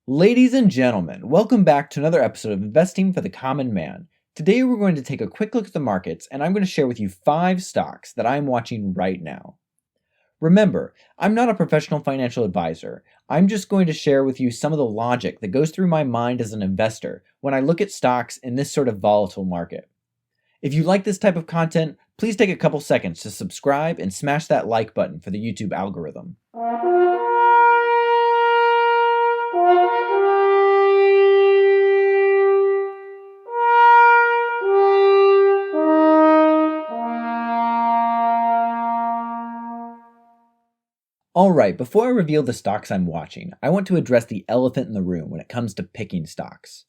Ladies and gentlemen, welcome back to another episode of Investing for the Common Man. Today we're going to take a quick look at the markets and I'm going to share with you 5 stocks that I'm watching right now. Remember, I'm not a professional financial advisor. I'm just going to share with you some of the logic that goes through my mind as an investor when I look at stocks in this sort of volatile market. If you like this type of content, please take a couple seconds to subscribe and smash that like button for the YouTube algorithm. Alright, before I reveal the stocks I'm watching, I want to address the elephant in the room when it comes to picking stocks.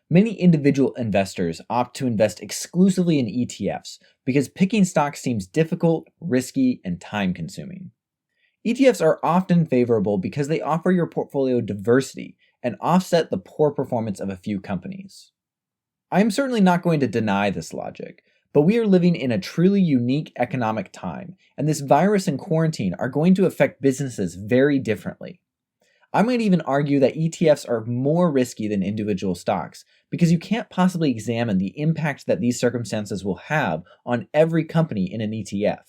Many individual investors opt to invest exclusively in ETFs because picking stocks seems difficult, risky, and time-consuming. ETFs are often favorable because they offer your portfolio diversity and offset the poor performance of a few companies. I am certainly not going to deny this logic, but we are living in a truly unique economic time, and this virus and quarantine are going to affect businesses very differently. I might even argue that ETFs are more risky than individual stocks because you can't possibly examine the impact that these circumstances will have on every company in an ETF.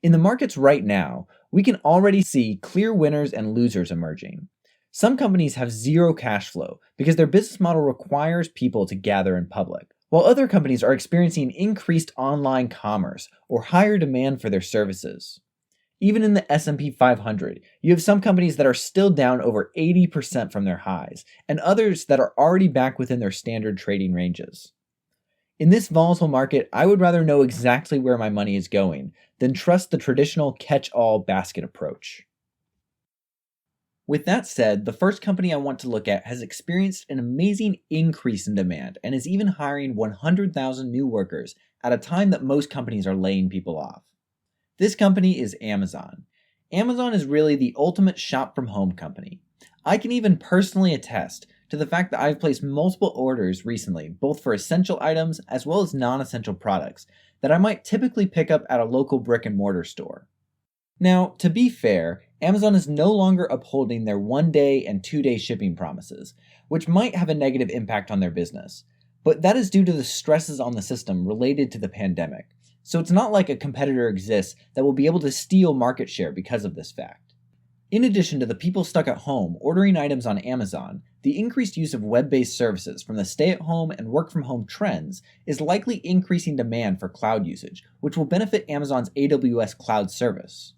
In the markets right now, we can already see clear winners and losers emerging. Some companies have zero cash flow because their business model requires people to gather in public, while other companies are experiencing increased online commerce or higher demand for their services. Even in the S&P 500, you have some companies that are still down over 80% from their highs, and others that are already back within their standard trading ranges. In this volatile market, I would rather know exactly where my money is going than trust the traditional catch-all basket approach. With that said, the first company I want to look at has experienced an amazing increase in demand and is even hiring 100,000 new workers at a time that most companies are laying people off. This company is Amazon. Amazon is really the ultimate shop-from-home company. I can even personally attest to the fact that I've placed multiple orders recently, both for essential items as well as non-essential products, that I might typically pick up at a local brick-and-mortar store. Now, to be fair, Amazon is no longer upholding their 1-day and 2-day shipping promises, which might have a negative impact on their business. But that is due to the stresses on the system related to the pandemic. So it's not like a competitor exists that will be able to steal market share because of this fact. In addition to the people stuck at home ordering items on Amazon, the increased use of web-based services from the stay-at-home and work-from-home trends is likely increasing demand for cloud usage, which will benefit Amazon's AWS cloud service.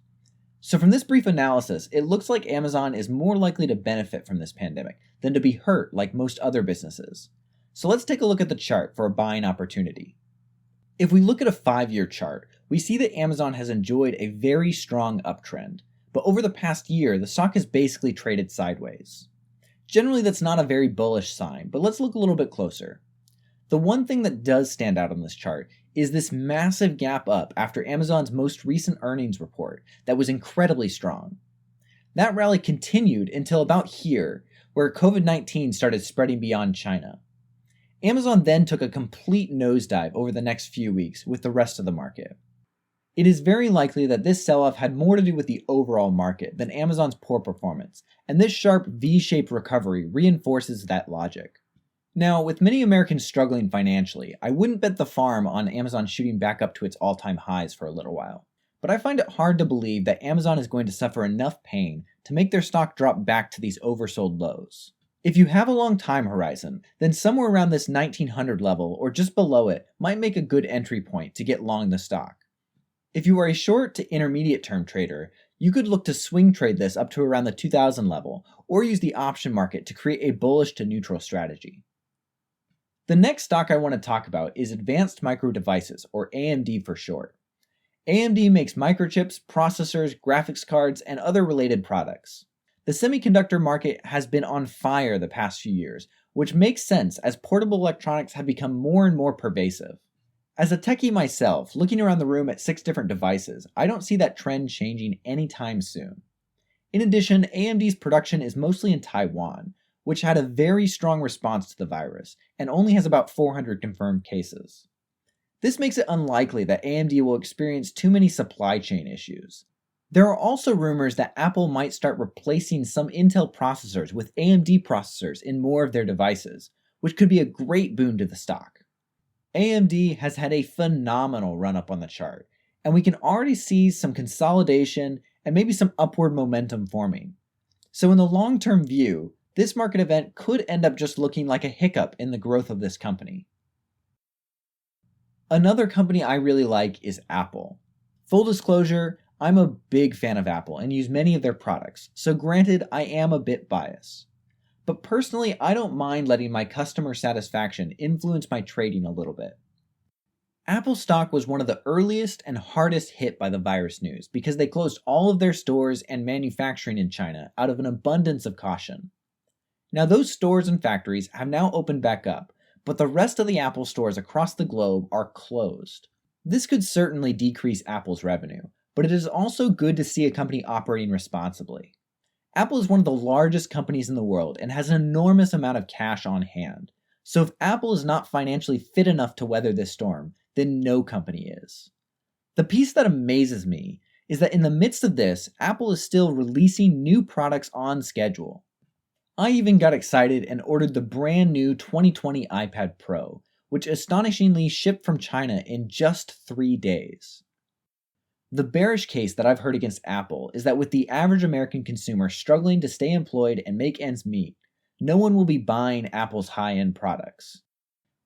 So from this brief analysis, it looks like Amazon is more likely to benefit from this pandemic than to be hurt like most other businesses. So let's take a look at the chart for a buying opportunity. If we look at a 5-year chart, we see that Amazon has enjoyed a very strong uptrend, but over the past year, the stock has basically traded sideways. Generally, that's not a very bullish sign, but let's look a little bit closer. The one thing that does stand out on this chart is this massive gap up after Amazon's most recent earnings report that was incredibly strong. That rally continued until about here, where COVID-19 started spreading beyond China. Amazon then took a complete nosedive over the next few weeks with the rest of the market. It is very likely that this sell-off had more to do with the overall market than Amazon's poor performance, and this sharp V-shaped recovery reinforces that logic. Now, with many Americans struggling financially, I wouldn't bet the farm on Amazon shooting back up to its all-time highs for a little while. But I find it hard to believe that Amazon is going to suffer enough pain to make their stock drop back to these oversold lows. If you have a long time horizon, then somewhere around this 1900 level or just below it might make a good entry point to get long the stock. If you are a short to intermediate term trader, you could look to swing trade this up to around the 2000 level or use the option market to create a bullish to neutral strategy. The next stock I want to talk about is Advanced Micro Devices, or AMD for short. AMD makes microchips, processors, graphics cards, and other related products. The semiconductor market has been on fire the past few years, which makes sense as portable electronics have become more and more pervasive. As a techie myself, looking around the room at 6 different devices, I don't see that trend changing anytime soon. In addition, AMD's production is mostly in Taiwan, which had a very strong response to the virus and only has about 400 confirmed cases. This makes it unlikely that AMD will experience too many supply chain issues. There are also rumors that Apple might start replacing some Intel processors with AMD processors in more of their devices, which could be a great boon to the stock. AMD has had a phenomenal run up on the chart, and we can already see some consolidation and maybe some upward momentum forming. So in the long-term view, this market event could end up just looking like a hiccup in the growth of this company. Another company I really like is Apple. Full disclosure, I'm a big fan of Apple and use many of their products, so granted I am a bit biased. But personally, I don't mind letting my customer satisfaction influence my trading a little bit. Apple stock was one of the earliest and hardest hit by the virus news because they closed all of their stores and manufacturing in China out of an abundance of caution. Now those stores and factories have now opened back up, but the rest of the Apple stores across the globe are closed. This could certainly decrease Apple's revenue, but it is also good to see a company operating responsibly. Apple is one of the largest companies in the world and has an enormous amount of cash on hand. So if Apple is not financially fit enough to weather this storm, then no company is. The piece that amazes me is that in the midst of this, Apple is still releasing new products on schedule. I even got excited and ordered the brand new 2020 iPad Pro, which astonishingly shipped from China in just 3 days. The bearish case that I've heard against Apple is that with the average American consumer struggling to stay employed and make ends meet, no one will be buying Apple's high-end products.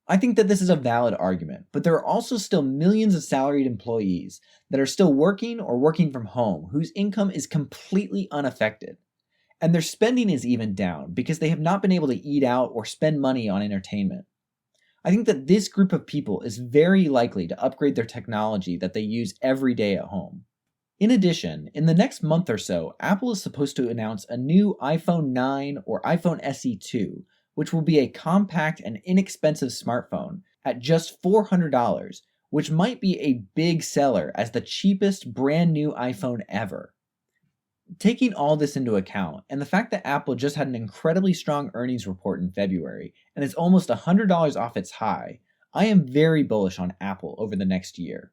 I think that this is a valid argument, but there are also still millions of salaried employees that are still working or working from home whose income is completely unaffected. And their spending is even down because they have not been able to eat out or spend money on entertainment. I think that this group of people is very likely to upgrade their technology that they use every day at home. In addition, in the next month or so, Apple is supposed to announce a new iPhone 9 or iPhone SE 2, which will be a compact and inexpensive smartphone at just $400, which might be a big seller as the cheapest brand new iPhone ever. Taking all this into account, and the fact that Apple just had an incredibly strong earnings report in February and is almost $100 off its high, I am very bullish on Apple over the next year.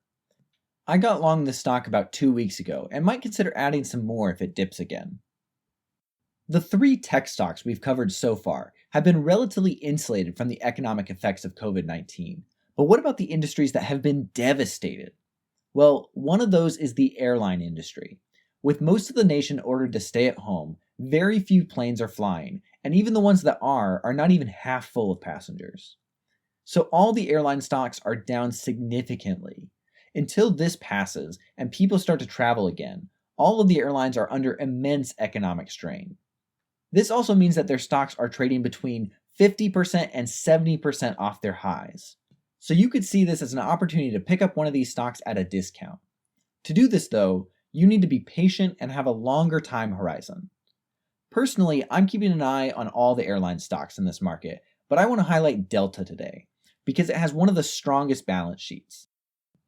I got long this stock about 2 weeks ago and might consider adding some more if it dips again. The 3 tech stocks we've covered so far have been relatively insulated from the economic effects of COVID-19, but what about the industries that have been devastated? Well, one of those is the airline industry. With most of the nation ordered to stay at home, very few planes are flying, and even the ones that are not even half full of passengers. So all the airline stocks are down significantly. Until this passes and people start to travel again, all of the airlines are under immense economic strain. This also means that their stocks are trading between 50% and 70% off their highs. So you could see this as an opportunity to pick up one of these stocks at a discount. To do this though, you need to be patient and have a longer time horizon. Personally, I'm keeping an eye on all the airline stocks in this market, but I want to highlight Delta today because it has one of the strongest balance sheets.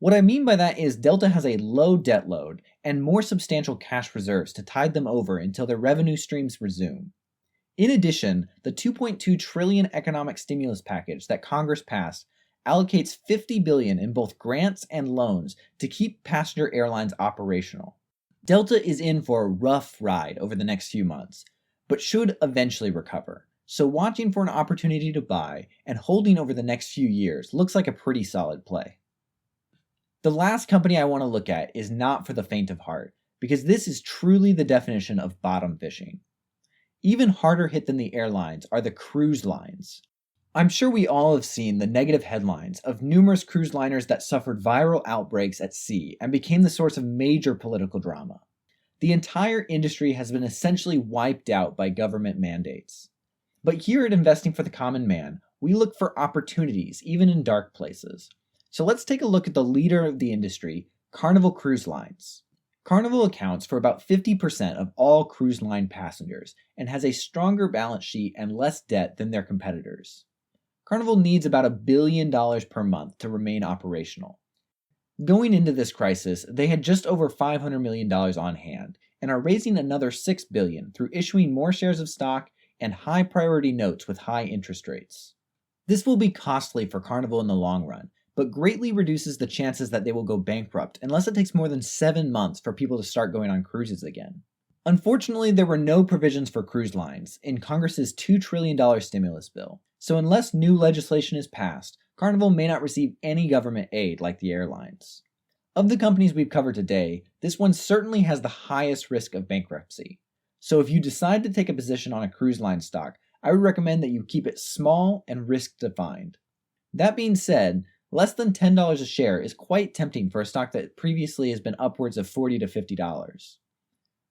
What I mean by that is Delta has a low debt load and more substantial cash reserves to tide them over until their revenue streams resume. In addition, the $2.2 trillion economic stimulus package that Congress passed allocates $50 billion in both grants and loans to keep passenger airlines operational. Delta is in for a rough ride over the next few months, but should eventually recover. So watching for an opportunity to buy and holding over the next few years looks like a pretty solid play. The last company I want to look at is not for the faint of heart, because this is truly the definition of bottom fishing. Even harder hit than the airlines are the cruise lines. I'm sure we all have seen the negative headlines of numerous cruise liners that suffered viral outbreaks at sea and became the source of major political drama. The entire industry has been essentially wiped out by government mandates. But here at Investing for the Common Man, we look for opportunities even in dark places. So let's take a look at the leader of the industry, Carnival Cruise Lines. Carnival accounts for about 50% of all cruise line passengers and has a stronger balance sheet and less debt than their competitors. Carnival needs about $1 billion per month to remain operational. Going into this crisis, they had just over $500 million on hand and are raising another $6 billion through issuing more shares of stock and high-priority notes with high interest rates. This will be costly for Carnival in the long run but greatly reduces the chances that they will go bankrupt unless it takes more than 7 months for people to start going on cruises again. Unfortunately, there were no provisions for cruise lines in Congress's $2 trillion stimulus bill, so unless new legislation is passed, Carnival may not receive any government aid like the airlines. Of the companies we've covered today, this one certainly has the highest risk of bankruptcy. So if you decide to take a position on a cruise line stock, I would recommend that you keep it small and risk-defined. That being said, less than $10 a share is quite tempting for a stock that previously has been upwards of $40 to $50.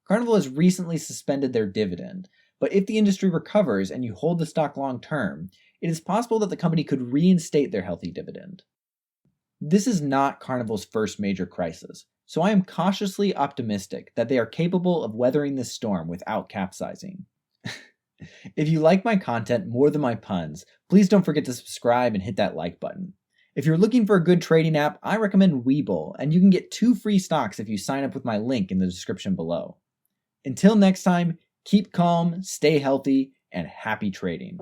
Carnival has recently suspended their dividend, but if the industry recovers and you hold the stock long term, it is possible that the company could reinstate their healthy dividend. This is not Carnival's first major crisis, so I am cautiously optimistic that they are capable of weathering this storm without capsizing. If you like my content more than my puns, please don't forget to subscribe and hit that like button. If you're looking for a good trading app, I recommend WeBull, and you can get 2 free stocks if you sign up with my link in the description below. Until next time, keep calm, stay healthy, and happy trading.